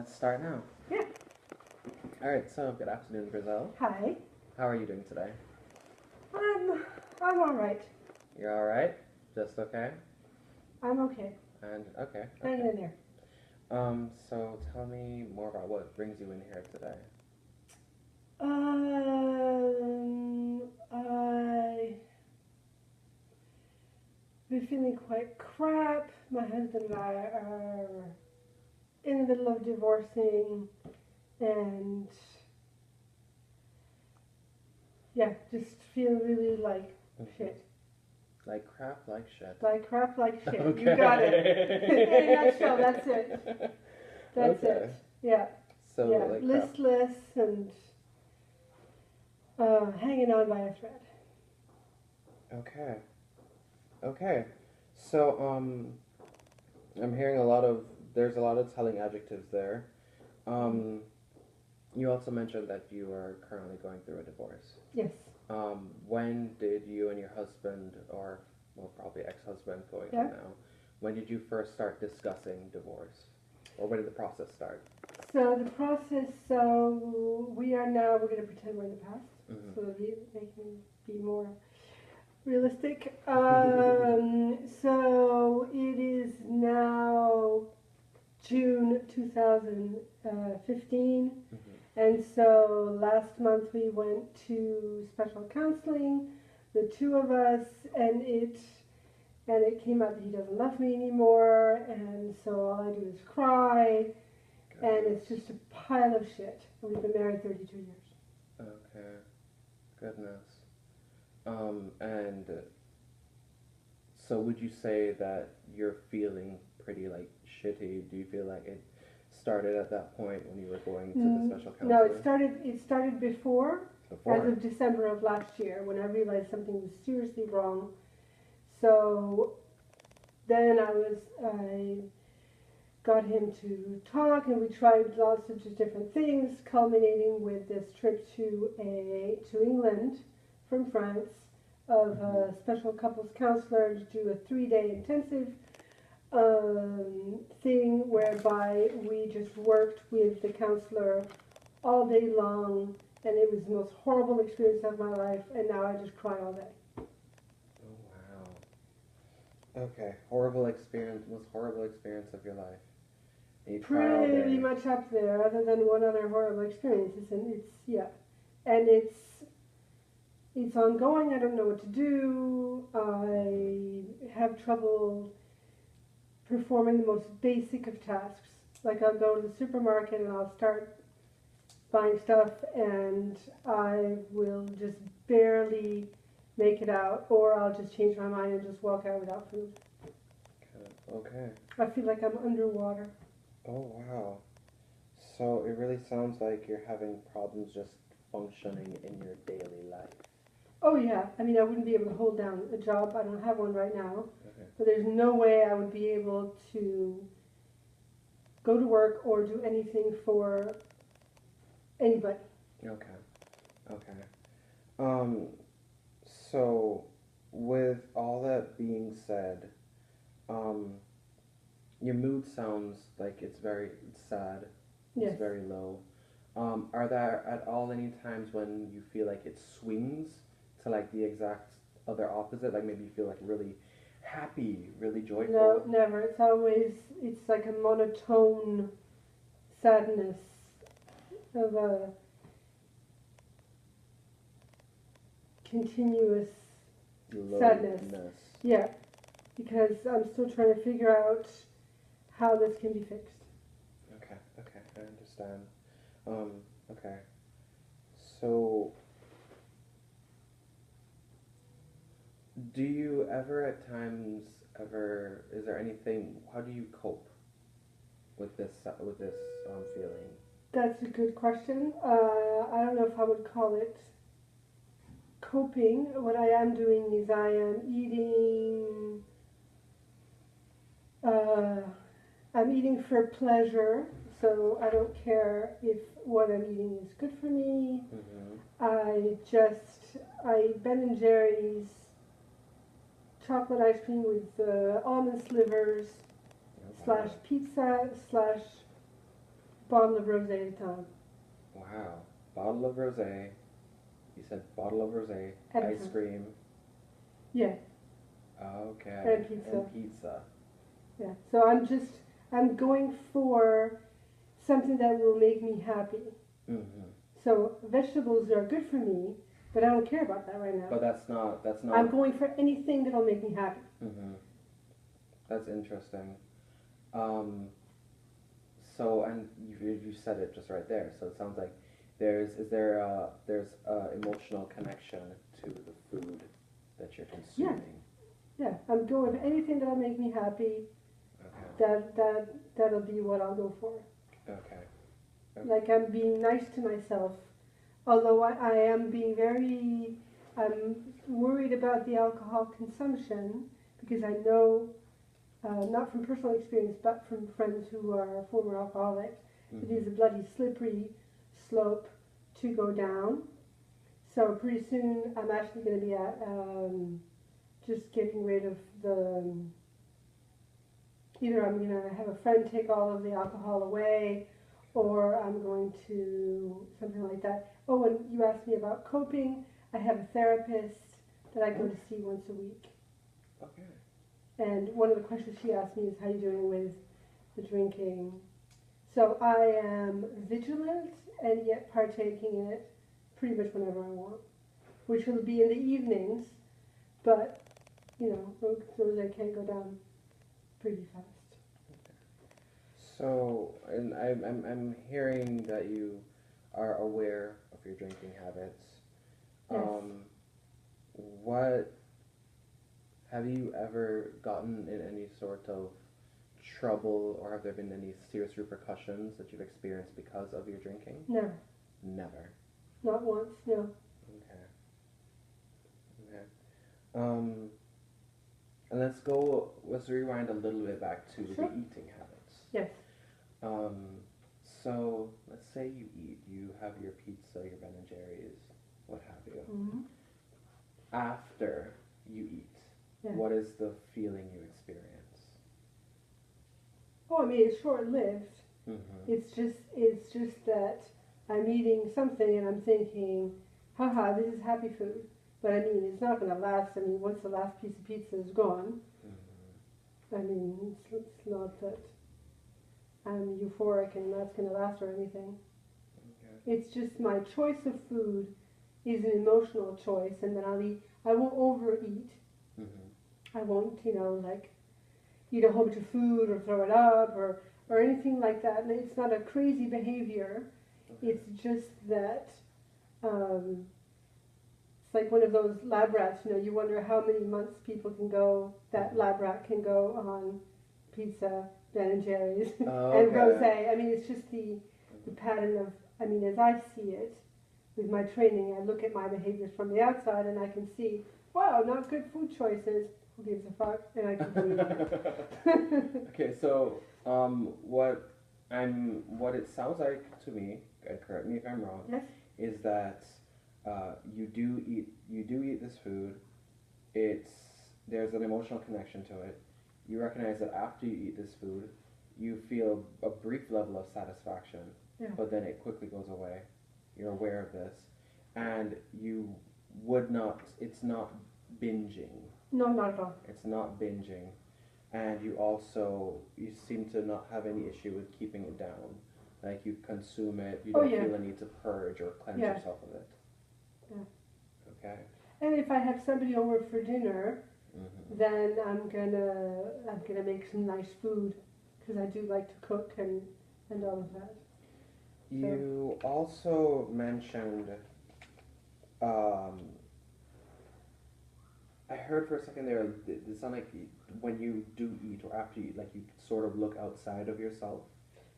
Let's start now. Yeah. All right. So, good afternoon, Brazil. Hi. How are you doing today? I'm all right. You're all right. Just okay. I'm okay. And okay. Hanging Okay. in there. So tell me more about what brings you in here today. I've been feeling quite crap. My husband and I are in the middle of divorcing, and yeah, just feel really like shit. Like crap, like shit. Like crap, like shit. Okay. You got it. In a nutshell, that's it. That's Okay. it. Yeah. So Yeah. like crap. Listless and hanging on by a thread. Okay. Okay. So I'm hearing there's a lot of telling adjectives there. Um, you also mentioned that you are currently going through a divorce. Yes. When did you and your husband, or well, probably ex-husband going Yeah. on now, when did you first start discussing divorce? Or when did the process start? So the process, we're going to pretend we're in the past, so that they can be more realistic. So it is now June 2015, and so last month we went to special counseling, the two of us, and it came out that he doesn't love me anymore, and so all I do is cry, and it's just a pile of shit. And we've been married 32 years. Okay. Goodness. And so would you say that you're feeling pretty like shitty? Do you feel like it started at that point when you were going to the special counselor? No, it started before. Before? As of December of last year, when I realized something was seriously wrong. So then I got him to talk, and we tried lots of different things, culminating with this trip to England from France of a special couples counselor to do a 3-day intensive thing whereby we just worked with the counselor all day long, and it was the most horrible experience of my life, and now I just cry all day. Oh, wow. Okay. Horrible experience, most horrible experience of your life. And you cry all day. Pretty much up there, other than one other horrible experience. And it's ongoing. I don't know what to do. I have trouble performing the most basic of tasks. Like I'll go to the supermarket and I'll start buying stuff, and I will just barely make it out, or I'll just change my mind and just walk out without food. Okay. I feel like I'm underwater. Oh, wow. So it really sounds like you're having problems just functioning in your daily life. Oh yeah, I mean I wouldn't be able to hold down a job. I don't have one right now. Okay. But there's no way I would be able to go to work or do anything for anybody. Okay. Okay. So with all that being said, your mood sounds like it's sad. Yes. It's very low. Are there at all any times when you feel like it swings to like the exact other opposite? Like maybe you feel like really happy, really joyful? No, never. It's like a monotone sadness of a continuous sadness. Loneliness. Yeah, because I'm still trying to figure out how this can be fixed. Okay, I understand. Okay. So, do you ever at times is there anything, how do you cope with this feeling? That's a good question. I don't know if I would call it coping. What I am doing is I am eating. I'm eating for pleasure, so I don't care if what I'm eating is good for me. I Ben and Jerry's chocolate ice cream with almond slivers / pizza / bottle of rosé at a time. Wow. Bottle of rosé. You said bottle of rosé. At a Ice time. cream. Yeah, Okay. and pizza. And pizza. Yeah. So I'm going for something that will make me happy. Mm-hmm. So vegetables are good for me, but I don't care about that right now. But that's not. I'm going for anything that'll make me happy. Mm-hmm. That's interesting. Um, so, and you said it just right there. So it sounds like there's a emotional connection to the food that you're consuming. Yeah, I'm going for anything that'll make me happy. Okay. That'll be what I'll go for. Okay. Like I'm being nice to myself, although I am being very, I'm worried about the alcohol consumption because I know, not from personal experience, but from friends who are former alcoholics, it is a bloody slippery slope to go down. So pretty soon I'm actually going to be at just getting rid of the, either I'm going to have a friend take all of the alcohol away, or I'm going to something like that. Oh, and you asked me about coping. I have a therapist that I go to see once a week. Okay. And one of the questions she asked me is, how you doing with the drinking? So I am vigilant and yet partaking in it pretty much whenever I want, which will be in the evenings, but, you know, those I can go down pretty fast. So, and I'm hearing that you are aware of your drinking habits. Yes. What have you ever gotten in any sort of trouble, or have there been any serious repercussions that you've experienced because of your drinking? Never. Never. Not once, no. Okay. Okay. And let's rewind a little bit back to the Sure. eating habits. Yes. So let's say you have your pizza, your Ben and Jerry's, what have you. Mm-hmm. After you eat, Yeah. what is the feeling you experience? Oh, I mean, it's short-lived. Mm-hmm. It's just that I'm eating something and I'm thinking, haha, this is happy food. But I mean, it's not going to last. I mean, once the last piece of pizza is gone, Mm-hmm. I mean, it's not that I'm euphoric and that's going to last or anything. Okay. It's just my choice of food is an emotional choice, and then I'll eat. I won't overeat. Mm-hmm. I won't, like, eat a whole bunch of food or throw it up or anything like that. And it's not a crazy behavior. Okay. It's just that it's like one of those lab rats. You wonder how many months people can go. That lab rat can go on pizza, Ben and Jerry's, Oh, and okay. rosé. I mean, it's just the pattern of. I mean, as I see it, with my training, I look at my behaviors from the outside, and I can see, wow, not good food choices. Who gives a fuck? And I continue. Okay, so what it sounds like to me, and correct me if I'm wrong, Yes. is that you do eat this food. There's an emotional connection to it. You recognize that after you eat this food, you feel a brief level of satisfaction, Yeah. but then it quickly goes away. You're aware of this, and you would not. It's not binging. No, not at all. It's not binging, and you seem to not have any issue with keeping it down. Like you consume it, you Oh, don't yeah. feel a need to purge or cleanse Yeah. yourself of it. Yeah. Okay. And if I have somebody over for dinner, Mm-hmm. then I'm gonna make some nice food because I do like to cook and all of that. You also mentioned. I heard for a second there. It sounded like when you do eat or after you eat, like you sort of look outside of yourself.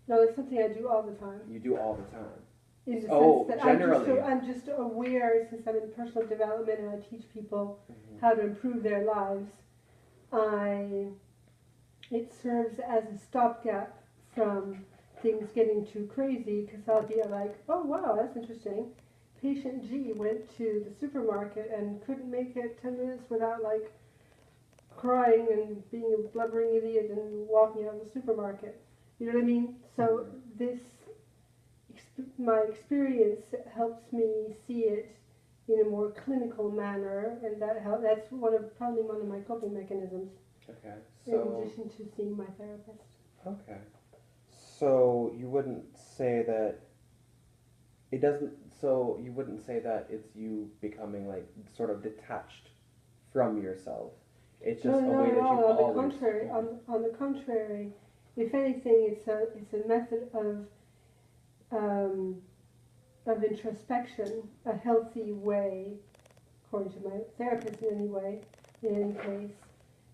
No, it's something I do all the time. You do all the time. In the Oh, sense that generally. I'm just aware, since I'm in personal development and I teach people Mm-hmm. how to improve their lives, it serves as a stopgap from things getting too crazy, because I'll be like, oh wow, that's interesting. Patient G went to the supermarket and couldn't make it 10 minutes without like crying and being a blubbering idiot and walking out of the supermarket. You know what I mean? So this my experience helps me see it in a more clinical manner, and that's probably one of my coping mechanisms. Okay. In So addition to seeing my therapist. okay. So you wouldn't say that it doesn't. So you wouldn't say that it's you becoming like sort of detached from yourself. It's No, just a not way at that all. you've On the always. contrary, on the contrary, if anything, it's a method um, of introspection, a healthy way, according to my therapist in any way, in any case,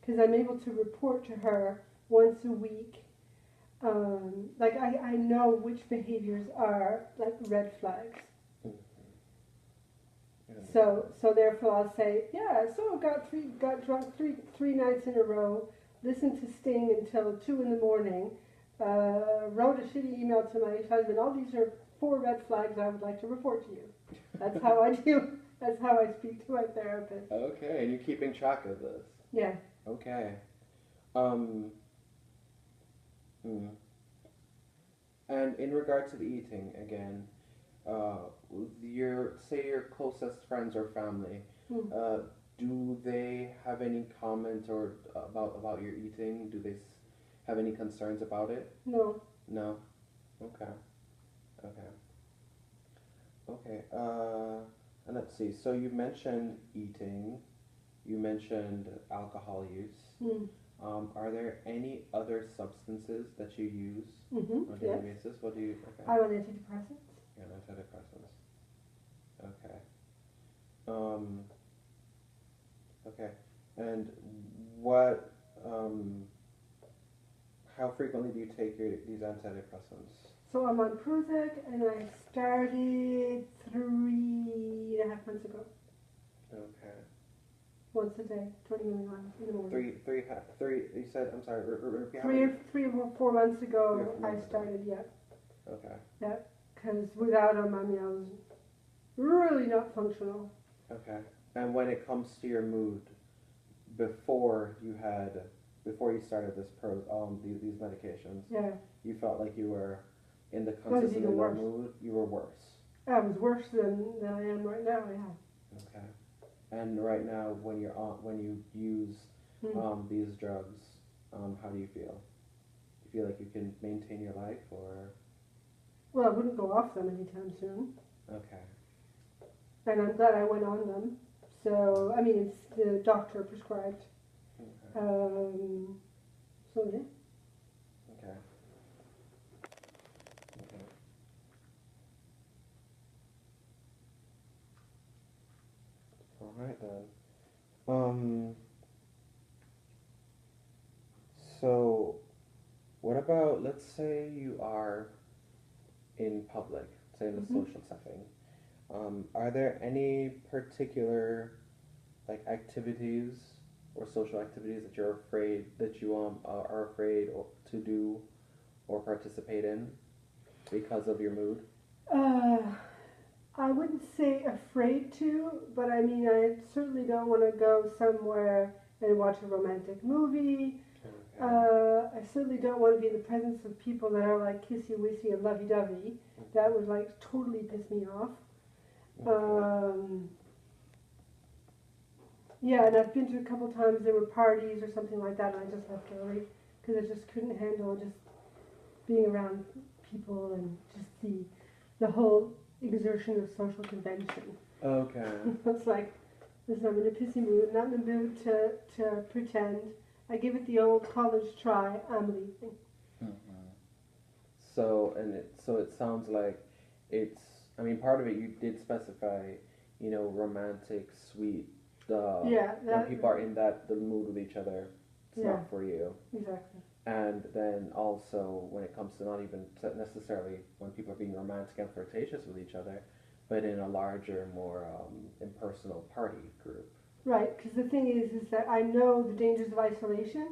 because I'm able to report to her once a week. Like I know which behaviors are like red flags. Mhm. Yeah, makes So therefore I'll say, yeah, so got drunk three nights in a row, listened to Sting until 2 in the morning, wrote a shitty email to my husband. All these are 4 red flags I would like to report to you. That's how I deal. That's how I speak to my therapist. Okay, and you're keeping track of this. Yeah. Okay. Um. Hmm. And in regard to the eating again, your closest friends or family, Hmm. uh, do they have any comment or about your eating? Do they have any concerns about it? No. No. Okay. Okay. Okay. And let's see. So you mentioned eating. You mentioned alcohol use. Hmm. Are there any other substances that you use Mm-hmm. on a Yes. daily basis? What do you? Okay. I'm on antidepressants. Yeah, antidepressants. Okay. Um. Okay. And what? How frequently do you take these antidepressants? So I'm on Prozac, and I started 3.5 months ago. Okay. Once a day, 20 milligrams in the morning. Three. You said. I'm sorry. Repeat how many? Three or 4 months ago, 3 or 4 I months ago. started. Yeah, Okay. yeah. Because without them, I mean, I was really not functional. Okay. And when it comes to your mood, before you had, before you started these medications, Yeah, you felt like you were in the was consistent even in low worse. mood. You were worse. I was worse than I am right now. Yeah. Okay. And right now, when you use Hmm. these drugs, how do you feel? Do you feel like you can maintain your life, or Well, I wouldn't go off them anytime soon, okay? and I'm glad I went on them. So I mean, it's the doctor prescribed. Okay. So yeah. Okay. Okay. All right then. Um. So, what about, let's say you are in public, say in a Hmm. social setting. Are there any particular like activities or social activities that you're afraid that you are afraid to do or participate in because of your mood? Uh, I wouldn't say afraid to, but I mean, I certainly don't want to go somewhere and watch a romantic movie. Okay. I certainly don't want to be in the presence of people that are like kissy-wissy and lovey-dovey. That would like totally piss me off. Okay. Yeah, and I've been to a couple times, there were parties or something like that, and I just left early because I just couldn't handle just being around people and just the whole exertion of social convention. Okay. It's like, listen, I'm in a pissy mood, not in the mood to pretend. I give it the old college try, I'm leaving. Mhm. So it sounds like it's. I mean, part of it you did specify, romantic, sweet. Yeah, When people are in the mood with each other, it's yeah, not for you. exactly. And then also when it comes to not even necessarily when people are being romantic and flirtatious with each other, but in a larger, more impersonal party group. Right, because the thing is that I know the dangers of isolation.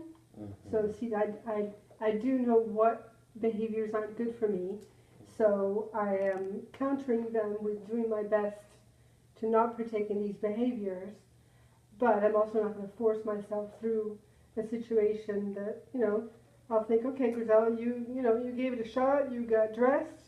So Mm-hmm. see, I do know what behaviors aren't good for me. So I am countering them with doing my best to not partake in these behaviors. But I'm also not going to force myself through a situation that I'll think, okay, Grizel, you gave it a shot, you got dressed,